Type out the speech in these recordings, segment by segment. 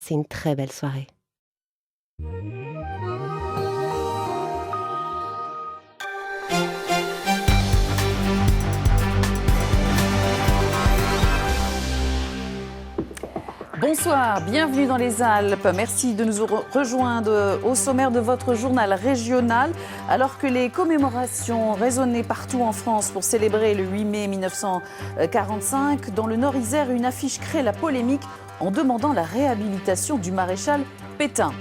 C'est une très belle soirée. Bonsoir, bienvenue dans les Alpes. Merci de nous rejoindre au sommaire de votre journal régional. Alors que les commémorations résonnaient partout en France pour célébrer le 8 mai 1945, dans le Nord-Isère, une affiche crée la polémique en demandant la réhabilitation du maréchal Pétain.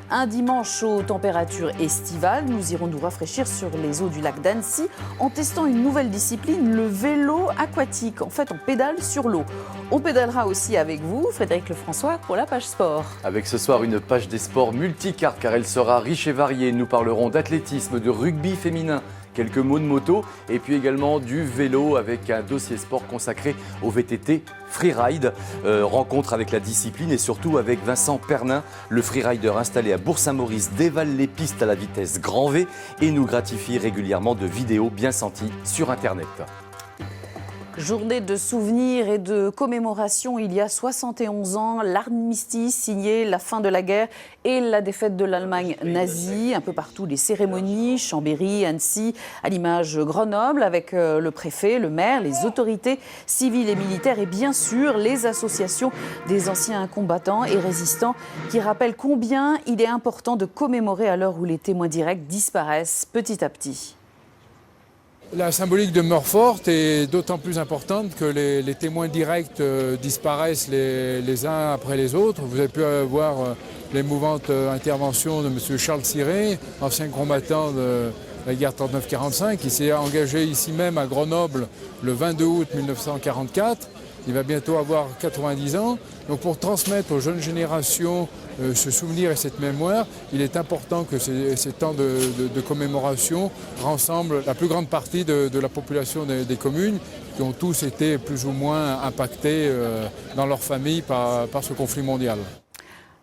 Un dimanche aux températures estivales, nous irons nous rafraîchir sur les eaux du lac d'Annecy en testant une nouvelle discipline, le vélo aquatique. En fait, on pédale sur l'eau. On pédalera aussi avec vous, Frédéric Lefrançois, pour la page sport. Avec ce soir une page des sports multicartes car elle sera riche et variée. Nous parlerons d'athlétisme, de rugby féminin, quelques mots de moto et puis également du vélo avec un dossier sport consacré au VTT freeride. Rencontre avec la discipline et surtout avec Vincent Pernin, le freerider installé à Bourg-Saint-Maurice, dévale les pistes à la vitesse grand V et nous gratifie régulièrement de vidéos bien senties sur Internet. Journée de souvenirs et de commémoration, il y a 71 ans, l'armistice signé la fin de la guerre et la défaite de l'Allemagne nazie. Un peu partout, les cérémonies, Chambéry, Annecy, à l'image Grenoble, avec le préfet, le maire, les autorités civiles et militaires et bien sûr les associations des anciens combattants et résistants qui rappellent combien il est important de commémorer à l'heure où les témoins directs disparaissent petit à petit. La symbolique demeure forte et d'autant plus importante que les témoins directs disparaissent les uns après les autres. Vous avez pu voir l'émouvante intervention de M. Charles Ciré, ancien combattant de la guerre 39-45, qui s'est engagé ici même à Grenoble le 22 août 1944. Il va bientôt avoir 90 ans. Donc pour transmettre aux jeunes générations ce souvenir et cette mémoire, il est important que ces temps de commémoration rassemblent la plus grande partie de la population des communes qui ont tous été plus ou moins impactés dans leur famille par ce conflit mondial.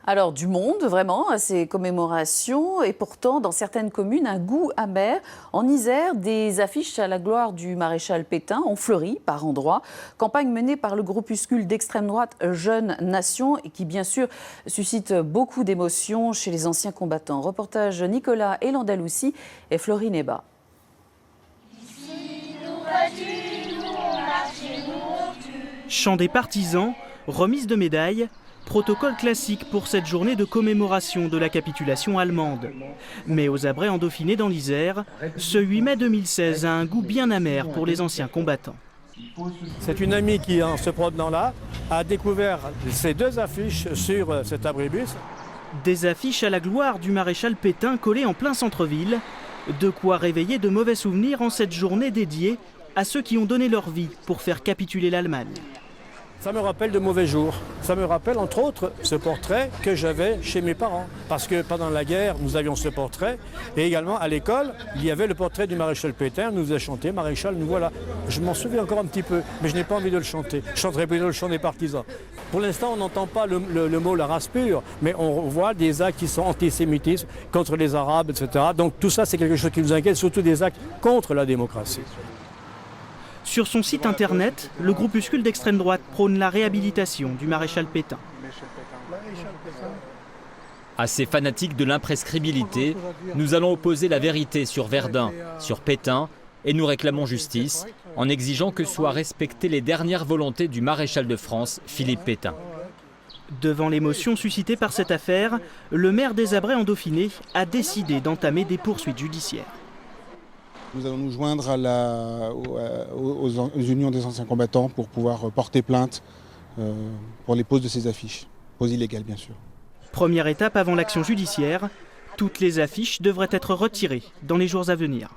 Alors du monde vraiment à ces commémorations et pourtant dans certaines communes un goût amer. En Isère, des affiches à la gloire du maréchal Pétain ont fleuri par endroits. Campagne menée par le groupuscule d'extrême droite Jeunes Nation et qui bien sûr suscite beaucoup d'émotions chez les anciens combattants. Reportage Nicolas Elandaloussi et Florine Eba. Chant des partisans, remise de médailles. Protocole classique pour cette journée de commémoration de la capitulation allemande. Mais aux Abrets en Dauphiné dans l'Isère, ce 8 mai 2016 a un goût bien amer pour les anciens combattants. C'est une amie qui, en se promenant là, a découvert ces deux affiches sur cet abribus. Des affiches à la gloire du maréchal Pétain collées en plein centre-ville. De quoi réveiller de mauvais souvenirs en cette journée dédiée à ceux qui ont donné leur vie pour faire capituler l'Allemagne. Ça me rappelle de mauvais jours. Ça me rappelle entre autres ce portrait que j'avais chez mes parents. Parce que pendant la guerre, nous avions ce portrait. Et également à l'école, il y avait le portrait du maréchal Pétain. Nous a chanté Maréchal, nous voilà. Je m'en souviens encore un petit peu, mais je n'ai pas envie de le chanter. Je chanterai plutôt le chant des partisans. Pour l'instant, on n'entend pas le mot la race pure, mais on voit des actes qui sont antisémitisme contre les Arabes, etc. Donc tout ça, c'est quelque chose qui nous inquiète, surtout des actes contre la démocratie. Sur son site internet, le groupuscule d'extrême droite prône la réhabilitation du maréchal Pétain. À ces fanatiques de l'imprescriptibilité, nous allons opposer la vérité sur Verdun, sur Pétain, et nous réclamons justice, en exigeant que soient respectées les dernières volontés du maréchal de France, Philippe Pétain. Devant l'émotion suscitée par cette affaire, le maire des Abrets en Dauphiné a décidé d'entamer des poursuites judiciaires. Nous allons nous joindre aux unions des anciens combattants pour pouvoir porter plainte pour les poses de ces affiches. Poses illégales, bien sûr. Première étape avant l'action judiciaire, toutes les affiches devraient être retirées dans les jours à venir.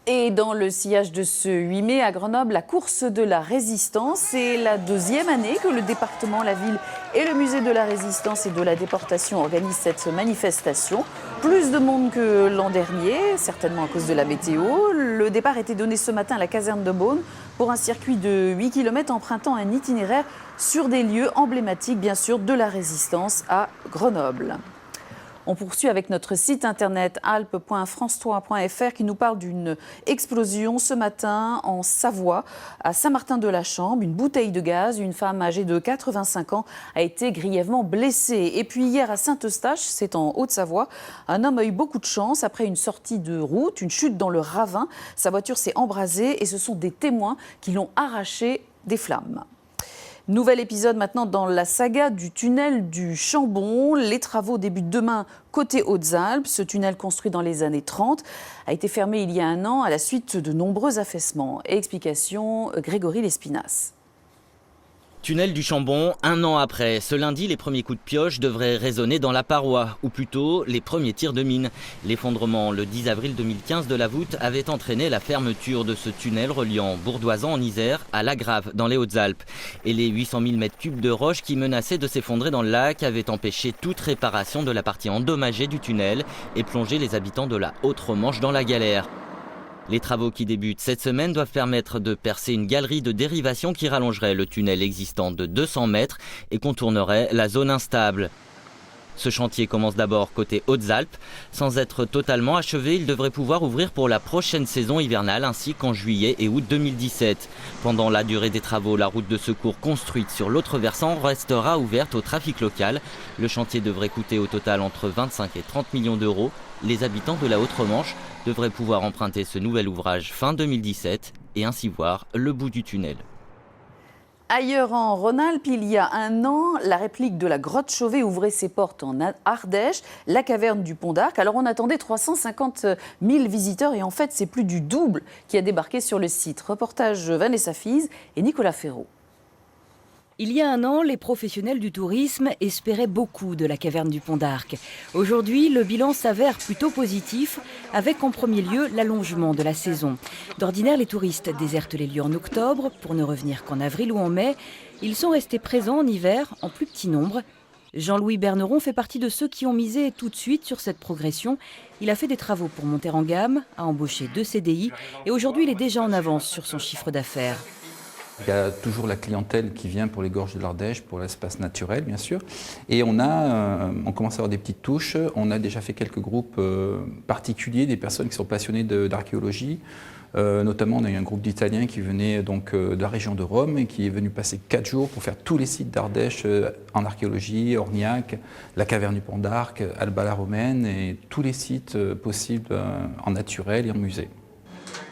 Et dans le sillage de ce 8 mai à Grenoble, la course de la Résistance. C'est la deuxième année que le département, la ville et le musée de la Résistance et de la déportation organisent cette manifestation. Plus de monde que l'an dernier, certainement à cause de la météo. Le départ était donné ce matin à la caserne de Beaune pour un circuit de 8 km empruntant un itinéraire sur des lieux emblématiques, bien sûr, de la Résistance à Grenoble. On poursuit avec notre site internet alpes.france3.fr qui nous parle d'une explosion ce matin en Savoie, à Saint-Martin-de-la-Chambre. Une bouteille de gaz, une femme âgée de 85 ans a été grièvement blessée. Et puis hier à Saint-Eustache, c'est en Haute-Savoie, un homme a eu beaucoup de chance après une sortie de route, une chute dans le ravin. Sa voiture s'est embrasée et ce sont des témoins qui l'ont arraché des flammes. Nouvel épisode maintenant dans la saga du tunnel du Chambon. Les travaux débutent demain côté Hautes-Alpes. Ce tunnel construit dans les années 30 a été fermé il y a un an à la suite de nombreux affaissements. Explication Grégory Lespinasse. Tunnel du Chambon, un an après. Ce lundi, les premiers coups de pioche devraient résonner dans la paroi, ou plutôt les premiers tirs de mine. L'effondrement le 10 avril 2015 de la voûte avait entraîné la fermeture de ce tunnel reliant Bourdoisan en Isère à La Grave dans les Hautes-Alpes. Et les 800 000 m3 de roches qui menaçaient de s'effondrer dans le lac avaient empêché toute réparation de la partie endommagée du tunnel et plongé les habitants de la Haute-Romanche dans la galère. Les travaux qui débutent cette semaine doivent permettre de percer une galerie de dérivation qui rallongerait le tunnel existant de 200 mètres et contournerait la zone instable. Ce chantier commence d'abord côté Hautes-Alpes. Sans être totalement achevé, il devrait pouvoir ouvrir pour la prochaine saison hivernale ainsi qu'en juillet et août 2017. Pendant la durée des travaux, la route de secours construite sur l'autre versant restera ouverte au trafic local. Le chantier devrait coûter au total entre 25 et 30 millions d'euros. Les habitants de la Haute-Romanche devraient pouvoir emprunter ce nouvel ouvrage fin 2017 et ainsi voir le bout du tunnel. Ailleurs en Rhône-Alpes, il y a un an, la réplique de la grotte Chauvet ouvrait ses portes en Ardèche, la caverne du Pont d'Arc. Alors on attendait 350 000 visiteurs et en fait c'est plus du double qui a débarqué sur le site. Reportage Vanessa Fize et Nicolas Ferraud. Il y a un an, les professionnels du tourisme espéraient beaucoup de la caverne du Pont d'Arc. Aujourd'hui, le bilan s'avère plutôt positif, avec en premier lieu l'allongement de la saison. D'ordinaire, les touristes désertent les lieux en octobre pour ne revenir qu'en avril ou en mai. Ils sont restés présents en hiver en plus petit nombre. Jean-Louis Berneron fait partie de ceux qui ont misé tout de suite sur cette progression. Il a fait des travaux pour monter en gamme, a embauché 2 CDI et aujourd'hui il est déjà en avance sur son chiffre d'affaires. Il y a toujours la clientèle qui vient pour les gorges de l'Ardèche, pour l'espace naturel bien sûr. Et on commence à avoir des petites touches. On a déjà fait quelques groupes particuliers, des personnes qui sont passionnées d'archéologie. Notamment, on a eu un groupe d'Italiens qui venait donc de la région de Rome et qui est venu passer 4 jours pour faire tous les sites d'Ardèche en archéologie, Orniac, la caverne du Pont d'Arc, Alba la Romaine et tous les sites possibles en naturel et en musée.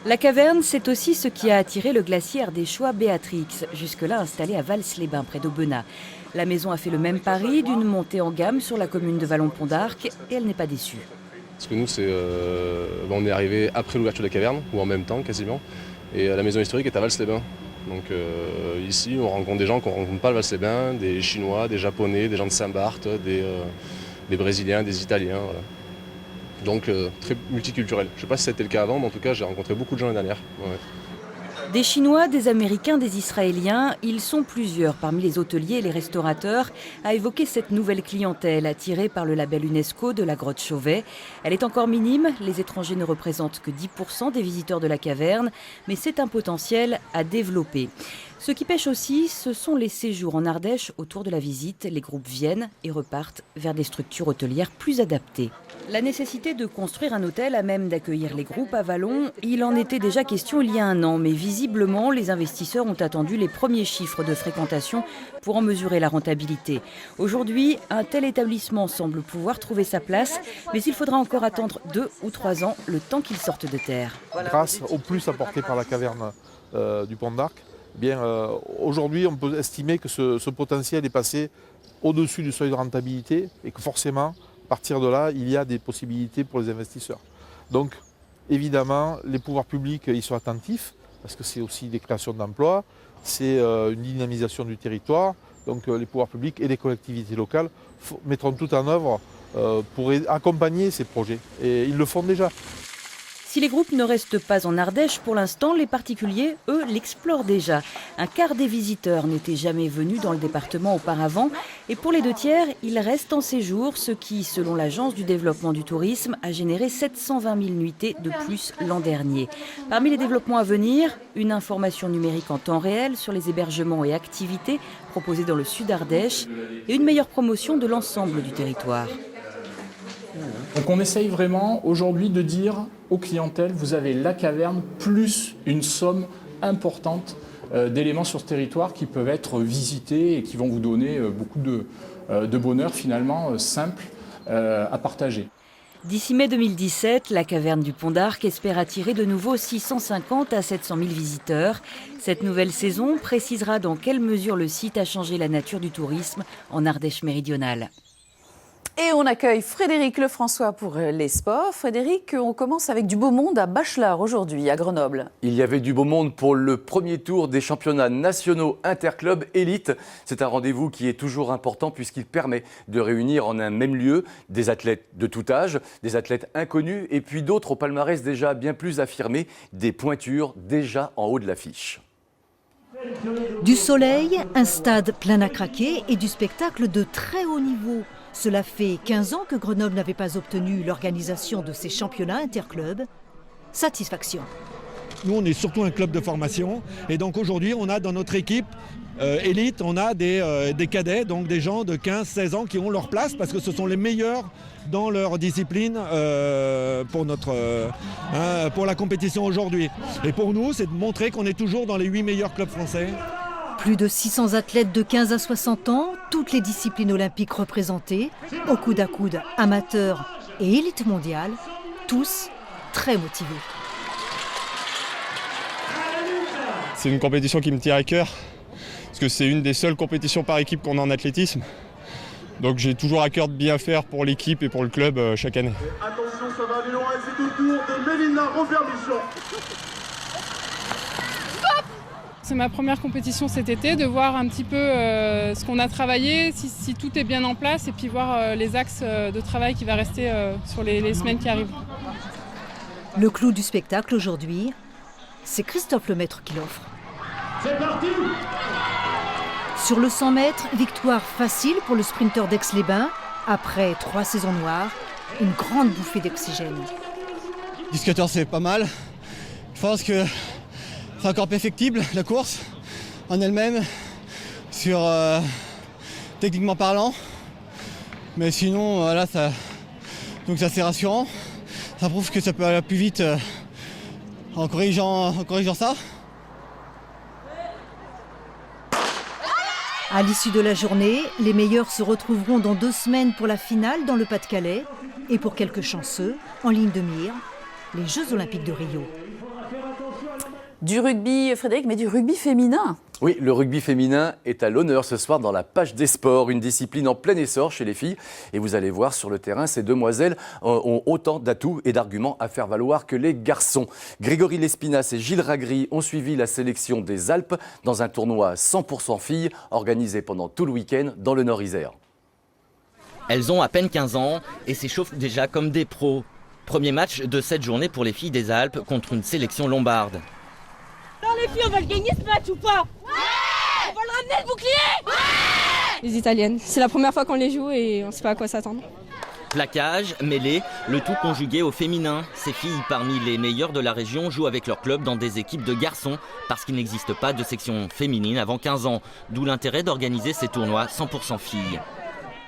La caverne, c'est aussi ce qui a attiré le glacier ardéchois Béatrix, jusque-là installé à Vals-les-Bains, près d'Aubenas. La maison a fait le même pari d'une montée en gamme sur la commune de Vallon-Pont d'Arc et elle n'est pas déçue. Parce que nous, on est arrivé après l'ouverture de la caverne, ou en même temps quasiment, et la maison historique est à Vals-les-Bains. Donc ici, on rencontre des gens qu'on ne rencontre pas à Vals-les-Bains, des Chinois, des Japonais, des gens de Saint-Barth, des Brésiliens, des Italiens. Voilà. Donc très multiculturel. Je ne sais pas si c'était le cas avant, mais en tout cas j'ai rencontré beaucoup de gens l'année dernière. Ouais. Des Chinois, des Américains, des Israéliens, ils sont plusieurs parmi les hôteliers et les restaurateurs à évoquer cette nouvelle clientèle attirée par le label UNESCO de la grotte Chauvet. Elle est encore minime, les étrangers ne représentent que 10% des visiteurs de la caverne, mais c'est un potentiel à développer. Ce qui pêche aussi, ce sont les séjours en Ardèche autour de la visite. Les groupes viennent et repartent vers des structures hôtelières plus adaptées. La nécessité de construire un hôtel à même d'accueillir les groupes à Vallon, il en était déjà question il y a un an, mais visiblement, les investisseurs ont attendu les premiers chiffres de fréquentation pour en mesurer la rentabilité. Aujourd'hui, un tel établissement semble pouvoir trouver sa place, mais il faudra encore attendre 2 ou 3 ans, le temps qu'il sorte de terre. Grâce au plus apporté par la caverne du Pont d'Arc, aujourd'hui, on peut estimer que ce potentiel est passé au-dessus du seuil de rentabilité et que forcément, à partir de là, il y a des possibilités pour les investisseurs. Donc, évidemment, les pouvoirs publics y sont attentifs parce que c'est aussi des créations d'emplois, c'est une dynamisation du territoire. Donc, les pouvoirs publics et les collectivités locales mettront tout en œuvre pour accompagner ces projets. Et ils le font déjà. Si les groupes ne restent pas en Ardèche, pour l'instant, les particuliers, eux, l'explorent déjà. Un quart des visiteurs n'étaient jamais venus dans le département auparavant. Et pour les 2 tiers, ils restent en séjour, ce qui, selon l'Agence du développement du tourisme, a généré 720 000 nuitées de plus l'an dernier. Parmi les développements à venir, une information numérique en temps réel sur les hébergements et activités proposés dans le sud Ardèche et une meilleure promotion de l'ensemble du territoire. Donc on essaye vraiment aujourd'hui de dire aux clientèles, vous avez la caverne plus une somme importante d'éléments sur ce territoire qui peuvent être visités et qui vont vous donner beaucoup de bonheur finalement simple à partager. D'ici mai 2017, la caverne du Pont d'Arc espère attirer de nouveau 650 à 700 000 visiteurs. Cette nouvelle saison précisera dans quelle mesure le site a changé la nature du tourisme en Ardèche méridionale. Et on accueille Frédéric Lefrançois pour les sports. Frédéric, on commence avec du beau monde à Bachelard aujourd'hui, à Grenoble. Il y avait du beau monde pour le premier tour des championnats nationaux interclubs élite. C'est un rendez-vous qui est toujours important puisqu'il permet de réunir en un même lieu des athlètes de tout âge, des athlètes inconnus et puis d'autres au palmarès déjà bien plus affirmés, des pointures déjà en haut de l'affiche. Du soleil, un stade plein à craquer et du spectacle de très haut niveau. Cela fait 15 ans que Grenoble n'avait pas obtenu l'organisation de ces championnats interclubs. Satisfaction. Nous, on est surtout un club de formation et donc aujourd'hui, on a dans notre équipe élite, on a des cadets, donc des gens de 15-16 ans qui ont leur place parce que ce sont les meilleurs dans leur discipline pour la compétition aujourd'hui. Et pour nous, c'est de montrer qu'on est toujours dans les 8 meilleurs clubs français. Plus de 600 athlètes de 15 à 60 ans, toutes les disciplines olympiques représentées, au coude à coude, amateurs et élite mondiale, tous très motivés. C'est une compétition qui me tient à cœur, parce que c'est une des seules compétitions par équipe qu'on a en athlétisme. Donc j'ai toujours à cœur de bien faire pour l'équipe et pour le club chaque année. Attention, ça va aller loin, c'est au tour de Mélina Robert-Michon. C'est ma première compétition cet été, de voir un petit peu ce qu'on a travaillé, si tout est bien en place et puis voir les axes de travail qui va rester sur les semaines qui arrivent. Le clou du spectacle aujourd'hui, c'est Christophe Lemaître qui l'offre. C'est parti! Sur le 100 mètres, victoire facile pour le sprinter d'Aix-les-Bains. Après 3 saisons noires, une grande bouffée d'oxygène. 10-14, c'est pas mal. Je pense que c'est encore perfectible la course en elle-même, techniquement parlant. Mais sinon, là, donc c'est assez rassurant. Ça prouve que ça peut aller plus vite en corrigeant ça. À l'issue de la journée, les meilleurs se retrouveront dans 2 semaines pour la finale dans le Pas-de-Calais et pour quelques chanceux, en ligne de mire, les Jeux Olympiques de Rio. Du rugby, Frédéric, mais du rugby féminin. Oui, le rugby féminin est à l'honneur ce soir dans la page des sports, une discipline en plein essor chez les filles. Et vous allez voir sur le terrain, ces demoiselles ont autant d'atouts et d'arguments à faire valoir que les garçons. Grégory Lespinasse et Gilles Ragry ont suivi la sélection des Alpes dans un tournoi 100% filles organisé pendant tout le week-end dans le Nord-Isère. Elles ont à peine 15 ans et s'échauffent déjà comme des pros. Premier match de cette journée pour les filles des Alpes contre une sélection lombarde. Alors les filles, on va le gagner ce match ou pas? Ouais! On va le ramener le bouclier? Ouais! Les Italiennes, c'est la première fois qu'on les joue et on ne sait pas à quoi s'attendre. Plaquage, mêlée, le tout conjugué au féminin. Ces filles, parmi les meilleures de la région, jouent avec leur club dans des équipes de garçons parce qu'il n'existe pas de section féminine avant 15 ans. D'où l'intérêt d'organiser ces tournois 100% filles.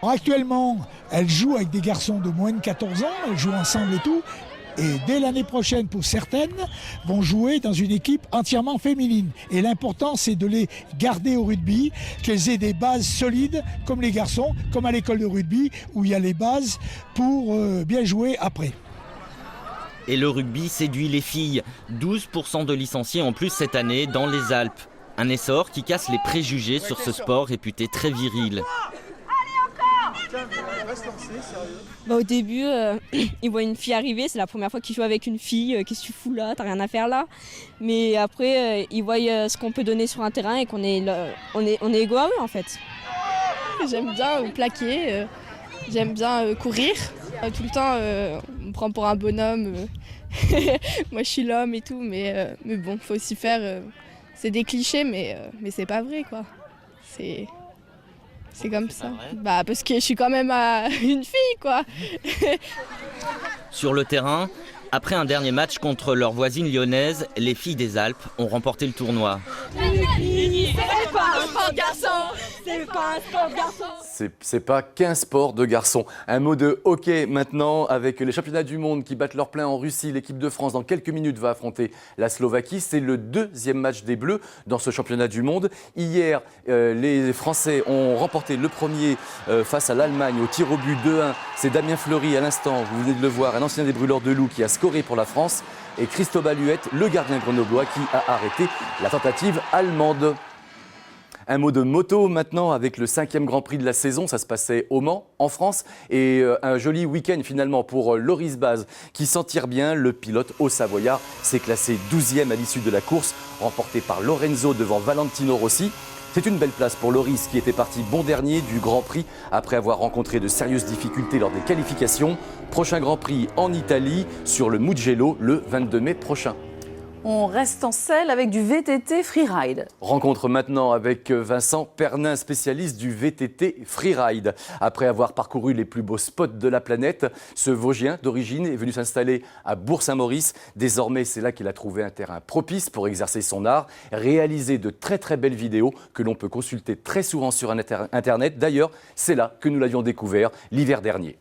Actuellement, elles jouent avec des garçons de moins de 14 ans, elles jouent ensemble et tout. Et dès l'année prochaine, pour certaines, vont jouer dans une équipe entièrement féminine. Et l'important, c'est de les garder au rugby, qu'elles aient des bases solides, comme les garçons, comme à l'école de rugby, où il y a les bases pour bien jouer après. Et le rugby séduit les filles. 12% de licenciés en plus cette année dans les Alpes. Un essor qui casse les préjugés sur ce sport réputé très viril. Au début, ils voient une fille arriver, c'est la première fois qu'ils jouent avec une fille. Qu'est-ce que tu fous là? T'as rien à faire là. Mais après, ils voient ce qu'on peut donner sur un terrain et qu'on est, on est égaux à eux en fait. J'aime bien plaquer, j'aime bien courir. Tout le temps, on me prend pour un bonhomme. Moi, je suis l'homme et tout, mais bon, faut aussi faire. C'est des clichés, mais c'est pas vrai quoi. C'est comme ça. Bah parce que je suis quand même une fille quoi. Sur le terrain, après un dernier match contre leurs voisines lyonnaises, les filles des Alpes ont remporté le tournoi. C'est pas un garçon. C'est pas un sport de garçon. C'est pas qu'un sport de garçon. Un mot de hockey maintenant avec les championnats du monde qui battent leur plein en Russie. L'équipe de France dans quelques minutes va affronter la Slovaquie. C'est le deuxième match des Bleus dans ce championnat du monde. Hier, les Français ont remporté le premier face à l'Allemagne au tir au but 2-1. C'est Damien Fleury à l'instant, vous venez de le voir, un ancien des Brûleurs de Loup qui a scoré pour la France. Et Cristobal Huette, le gardien grenoblois, qui a arrêté la tentative allemande. Un mot de moto maintenant avec le 5e Grand Prix de la saison. Ça se passait au Mans, en France. Et un joli week-end finalement pour Loris Baz qui s'en tire bien. Le pilote haut-savoyard s'est classé 12e à l'issue de la course, remporté par Lorenzo devant Valentino Rossi. C'est une belle place pour Loris qui était parti bon dernier du Grand Prix après avoir rencontré de sérieuses difficultés lors des qualifications. Prochain Grand Prix en Italie sur le Mugello le 22 mai prochain. On reste en selle avec du VTT freeride. Rencontre maintenant avec Vincent Pernin, spécialiste du VTT freeride. Après avoir parcouru les plus beaux spots de la planète, ce Vosgien d'origine est venu s'installer à Bourg-Saint-Maurice. Désormais, c'est là qu'il a trouvé un terrain propice pour exercer son art, réaliser de très très belles vidéos que l'on peut consulter très souvent sur Internet. D'ailleurs, c'est là que nous l'avions découvert l'hiver dernier.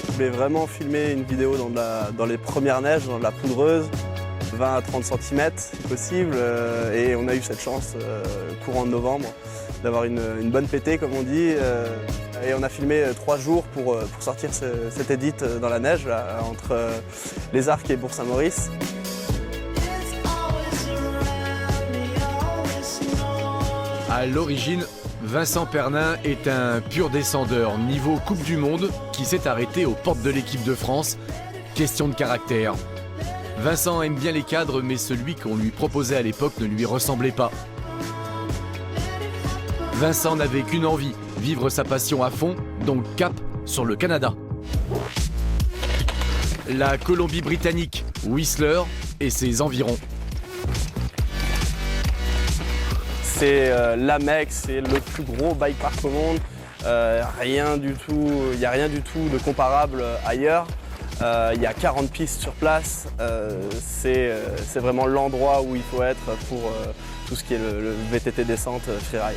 Je voulais vraiment filmer une vidéo dans les premières neiges, dans la poudreuse, 20 à 30 cm si possible. Et on a eu cette chance, courant de novembre, d'avoir une bonne pétée comme on dit. Et on a filmé 3 jours pour sortir cet edit dans la neige, là, entre les Arcs et Bourg-Saint-Maurice. À l'origine, Vincent Pernin est un pur descendeur niveau Coupe du Monde qui s'est arrêté aux portes de l'équipe de France. Question de caractère. Vincent aime bien les cadres, mais celui qu'on lui proposait à l'époque ne lui ressemblait pas. Vincent n'avait qu'une envie, vivre sa passion à fond, donc cap sur le Canada. La Colombie-Britannique, Whistler et ses environs. C'est la Mecque, c'est le plus gros bike park au monde. Il n'y a rien du tout de comparable ailleurs. Il y a 40 pistes sur place. C'est vraiment l'endroit où il faut être pour tout ce qui est le VTT descente freeride.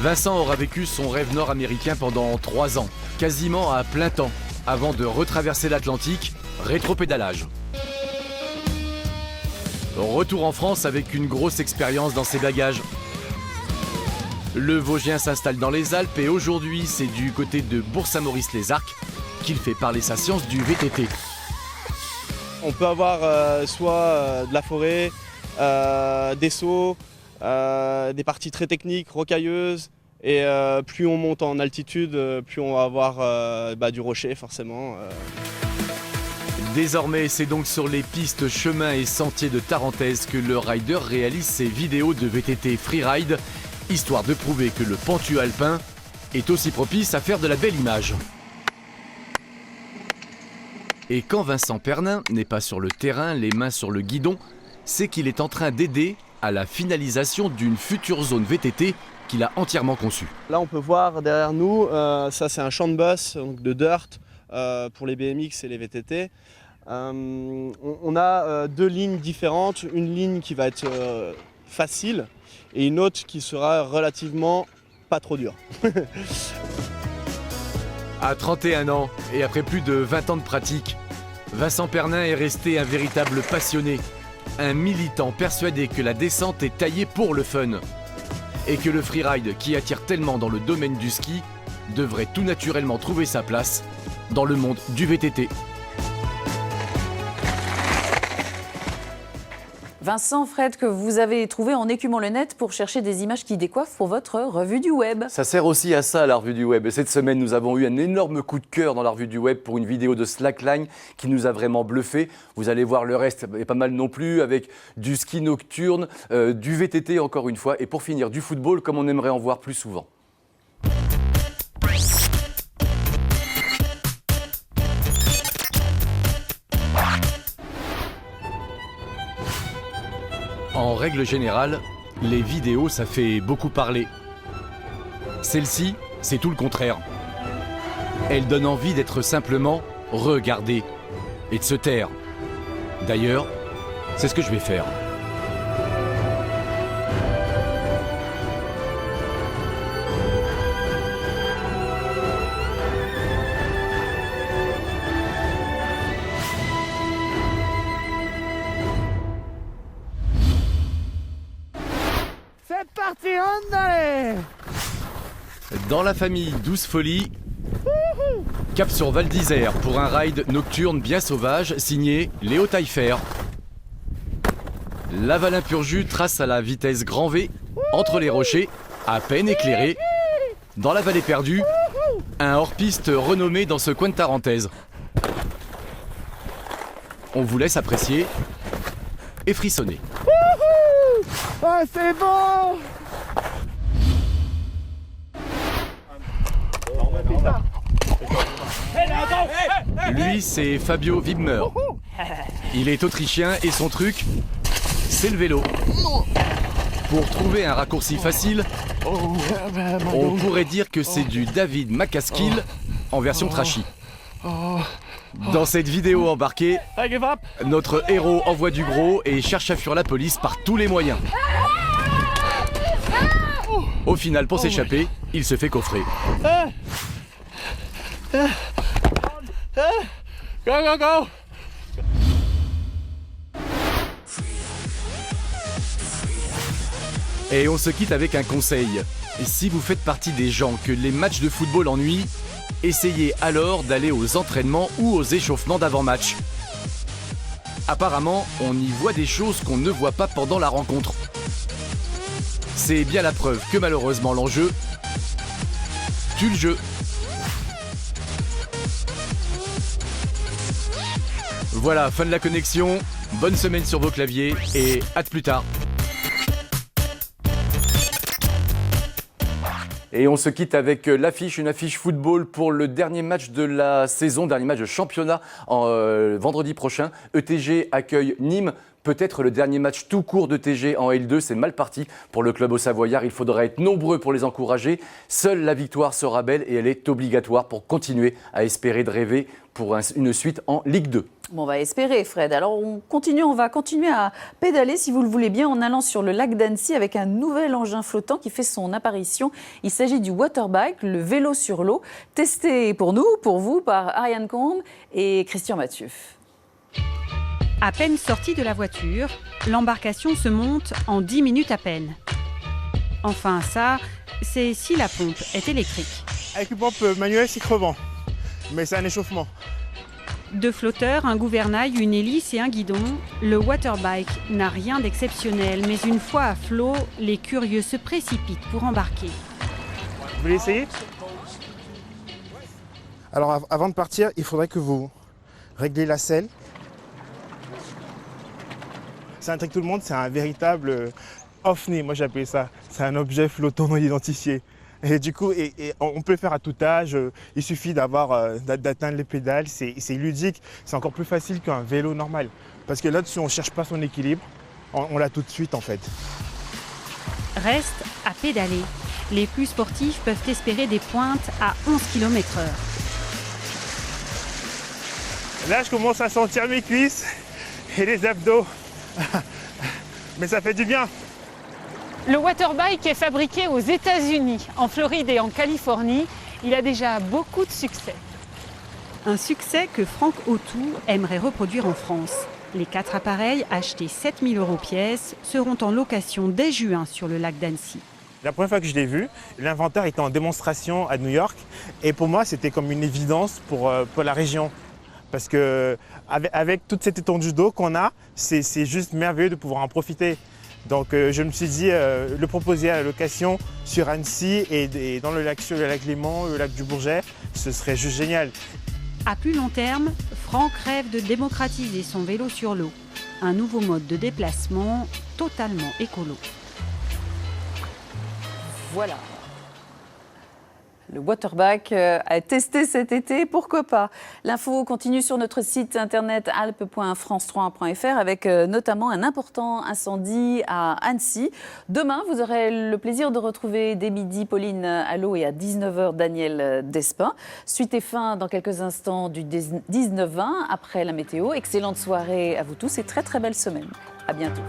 Vincent aura vécu son rêve nord-américain pendant 3 ans, quasiment à plein temps, avant de retraverser l'Atlantique, rétropédalage. Retour en France avec une grosse expérience dans ses bagages. Le Vosgien s'installe dans les Alpes et aujourd'hui, c'est du côté de Bourg-Saint-Maurice-les-Arcs qu'il fait parler sa science du VTT. On peut avoir soit de la forêt, des sauts, des parties très techniques, rocailleuses. Et plus on monte en altitude, plus on va avoir du rocher forcément. Désormais, c'est donc sur les pistes, chemins et sentiers de Tarentaise que le rider réalise ses vidéos de VTT freeride, histoire de prouver que le pentu alpin est aussi propice à faire de la belle image. Et quand Vincent Pernin n'est pas sur le terrain, les mains sur le guidon, c'est qu'il est en train d'aider à la finalisation d'une future zone VTT qu'il a entièrement conçue. Là, on peut voir derrière nous, ça c'est un champ de boss, donc de dirt pour les BMX et les VTT. On a 2 lignes différentes, une ligne qui va être facile et une autre qui sera relativement pas trop dure. À 31 ans et après plus de 20 ans de pratique, Vincent Pernin est resté un véritable passionné, un militant persuadé que la descente est taillée pour le fun et que le freeride qui attire tellement dans le domaine du ski devrait tout naturellement trouver sa place dans le monde du VTT. Vincent, Fred, que vous avez trouvé en écumant le net pour chercher des images qui décoiffent pour votre revue du web. Ça sert aussi à ça, la revue du web. Et cette semaine, nous avons eu un énorme coup de cœur dans la revue du web pour une vidéo de slackline qui nous a vraiment bluffé. Vous allez voir, le reste est pas mal non plus, avec du ski nocturne, du VTT encore une fois, et pour finir, du football comme on aimerait en voir plus souvent. En règle générale, les vidéos, ça fait beaucoup parler. Celle-ci, c'est tout le contraire. Elle donne envie d'être simplement regarder et de se taire. D'ailleurs, c'est ce que je vais faire. C'est parti, on allait. Dans la famille 12 Folies, cap sur Val d'Isère pour un ride nocturne bien sauvage signé Léo Taillefer. Lavalin pur jus trace à la vitesse grand V entre les rochers, à peine éclairé. Dans la vallée perdue, un hors-piste renommé dans ce coin de Tarentaise. On vous laisse apprécier et frissonner. Oh, c'est bon. Lui, c'est Fabio Wibmer. Il est autrichien et son truc, c'est le vélo. Pour trouver un raccourci facile, on pourrait dire que c'est du David McCaskill en version trashy. Dans cette vidéo embarquée, notre héros envoie du gros et cherche à fuir la police par tous les moyens. Au final, pour s'échapper, il se fait coffrer. Go, go, go. Et on se quitte avec un conseil. Si vous faites partie des gens que les matchs de football ennuient, essayez alors d'aller aux entraînements ou aux échauffements d'avant-match. Apparemment, on y voit des choses qu'on ne voit pas pendant la rencontre. C'est bien la preuve que malheureusement l'enjeu tue le jeu. Voilà, fin de la connexion. Bonne semaine sur vos claviers et à plus tard. Et on se quitte avec l'affiche, une affiche football pour le dernier match de la saison, dernier match de championnat vendredi prochain. ETG accueille Nîmes. Peut-être le dernier match tout court de TG en L2, c'est mal parti pour le club au Savoyard. Il faudra être nombreux pour les encourager. Seule la victoire sera belle et elle est obligatoire pour continuer à espérer de rêver pour une suite en Ligue 2. Bon, on va espérer, Fred. Alors, on va continuer à pédaler, si vous le voulez bien, en allant sur le lac d'Annecy avec un nouvel engin flottant qui fait son apparition. Il s'agit du Waterbike, le vélo sur l'eau, testé pour nous, pour vous, par Ariane Combe et Christian Mathieu. À peine sortie de la voiture, l'embarcation se monte en 10 minutes à peine. Enfin, ça, c'est si la pompe est électrique. Avec une pompe manuelle, c'est crevant, mais c'est un échauffement. Deux flotteurs, un gouvernail, une hélice et un guidon, le Waterbike n'a rien d'exceptionnel, mais une fois à flot, les curieux se précipitent pour embarquer. Vous voulez essayer? Alors avant de partir, il faudrait que vous régliez la selle. C'est un truc tout le monde, c'est un véritable ovni, moi j'appelle ça. C'est un objet flottant non identifié. Et du coup, on peut le faire à tout âge, il suffit d'atteindre les pédales, c'est ludique, c'est encore plus facile qu'un vélo normal. Parce que là-dessus, on ne cherche pas son équilibre, on l'a tout de suite en fait. Reste à pédaler. Les plus sportifs peuvent espérer des pointes à 11 km/h. Là, je commence à sentir mes cuisses et les abdos. Mais ça fait du bien. Le Waterbike est fabriqué aux États-Unis, en Floride et en Californie. Il a déjà beaucoup de succès. Un succès que Franck Autou aimerait reproduire en France. Les 4 appareils, achetés 7 000 € pièce, seront en location dès juin sur le lac d'Annecy. La première fois que je l'ai vu, l'inventaire était en démonstration à New York. Et pour moi, c'était comme une évidence pour la région. Parce qu'avec toute cette étendue d'eau qu'on a, c'est juste merveilleux de pouvoir en profiter. Donc je me suis dit, le proposer à la location sur Annecy et dans le lac Léman, le lac du Bourget, ce serait juste génial. À plus long terme, Franck rêve de démocratiser son vélo sur l'eau. Un nouveau mode de déplacement totalement écolo. Voilà. Le waterbike à tester cet été, pourquoi pas. L'info continue sur notre site internet alpes.france3.fr avec notamment un important incendie à Annecy. Demain, vous aurez le plaisir de retrouver dès midi Pauline Allot et à 19h Daniel Despin. Suite et fin dans quelques instants du 19-20 après la météo. Excellente soirée à vous tous et très très belle semaine. À bientôt.